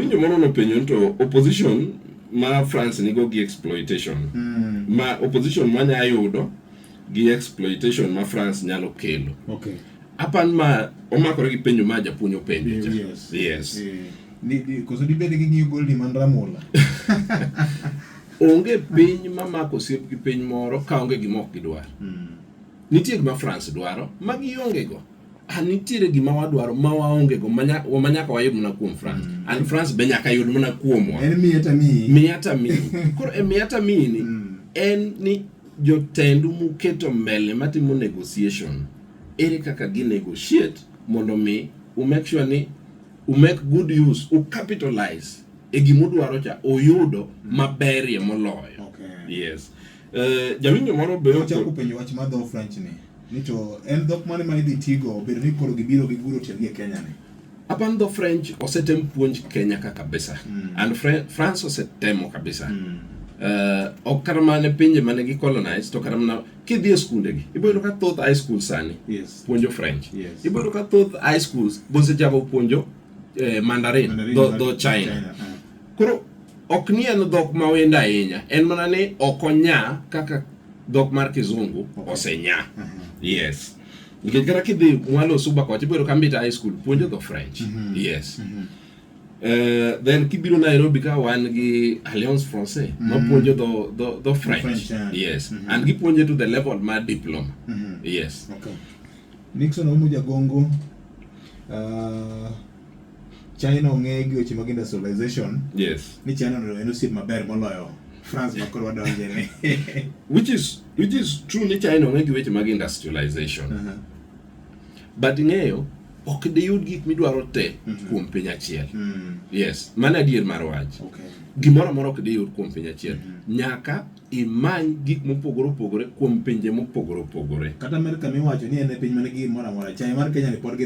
Winjo moro no penyo to opposition ma France nigo gi exploitation. Ma opposition manya yudo gi exploitation ma France nyalo kelo. Okay. Apan ma omakore gi penjo ma japuonjo penjo. Yes. Ni koso di bede gi gol di mandramola. Onge piny ma mako siep gi piny moro ka onge gima ok gidwar. Nitie gima France dwaro ma gionge go. Nitiere gima wadwaro ma waonge go manyaka wayud mana kuom France. And France be nyaka yud mana kuomwa. En miyata mi. Koro miyata mi ni en ni jotendu muketo mbele matimo negotiation. Ere kaka gi negotiate mondo mi make sure ni make good use, capitalize e gimudwaro cha oyudo maberie moloyo. Okay. Yes. Jawinjo moro be ochako penjo wach ma dho French ni to en dhok mane ma idhi tigo bedo ni koro gibiro gi guro tiel gi Kenya ni. Apan dho French osetem puonj Kenya ka kabisa. And France osetemo kabisa. Ok karamane pinje mane gi colonize to karamana kidhi e skunde gi iboyudo ka thoth high school sani puonjo French. Iboyudo ka thoth high schools bosechako puonjo Mandarin do China. Koro ok ni en dhok ma wenda ahinya, en mana ni okonya kaka dhok mar kizungu osenya. Yes. Nikech kata kidhi mwalo suba kocha iboyudo ka Mbita high school puonjo dho French. Yes. Then kibiro Nairobi ka wan gi Alliance Française ma puonjo do French. Yes. And gipuonjo to the level ma diploma. Yes. Okay. Nixon omu jagongo China ong'e gi weche mag industrialization. Yes. Ni China en osiep maber moloyo France ma koro wadonje ne. Which is true ni China ong'e gi weche mag industrialization. But ng'eyo ok deyud gik midwaro te kuom piny achiel. Yes, mana adier mar wach. Okay. Gimoro amora ok deyud kuom piny achiel. Nyaka imany gik mopogore opogore kuom pinje mopogore opogore. Kata Amerika miwacho ni en piny mane gimoro amora. China mar Kenya ni pod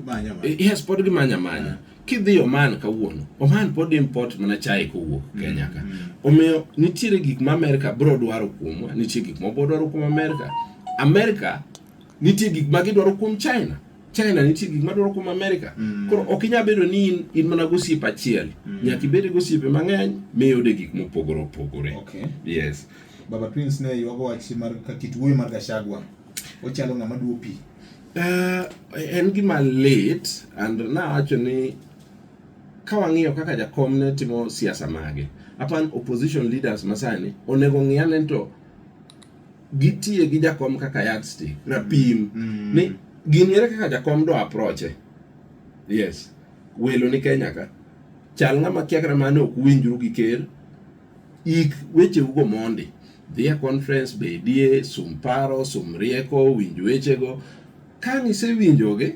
manya. Yes, pod gimanya. Kidhi Oman kawuono, Oman pod import mana chai kowuok Kenya ka. Omiyo nitiere gik ma Amerika bro dwaro kuomwa, nitie gik ma bro dwaro kuom Amerika. Amerika nitie gik ma gidwaro kuom China. China nitie gik ma dwaro kuom Amerika. Koro ok inya bedo ni in mana gosiep achiel. Nyaka ibed gosiepe mang'eny miyude gik mopogore opogore. Okay. Yes. Baba Prince ne yuago wach mar kit wuoyo mar Gachagua. Ochalo ng'ama duo pi. En gima lit and nawacho ni ka wang'iyo kaka jakom ne timo siasa mage. Apan opposition leaders masani onego ng'iyane to gitie gi jakom kaka yardstick rapim ni giniere kaka jakom do approach. Yes. Welo ni Kenya ka chal ng'ama kiakra mane ok winjru gi ker ik weche ugo mondi dhia conference bedie sumparo sumrieko winj wechego ka nisewinjoge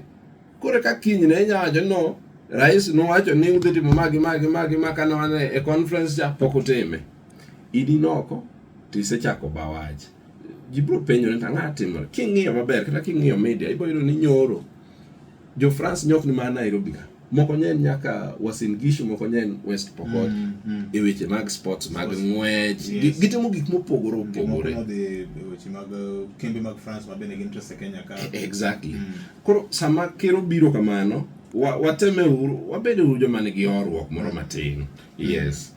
kore ka kiny ne nyawacho no rais nowacho ni udhi timo magi makana wane e conference ja pokotime idi noko tisechako bawach jibro penjo ni tang'a timore king'iyo maber kata king'iyo media iboyudo ni nyoro jo France nyok ni mana Nairobi ka moko nyen nyaka Uasin Gishu moko nyen West Pokot e weche mag sports mag ng'wech gitimo gik mopogore opogore weche mag kembe mag France ma bende gin interest Kenya ka. Exactly. Koro sama kero biro kamano wateme uru wabede uru joma nigi horuok moro matin. Yes.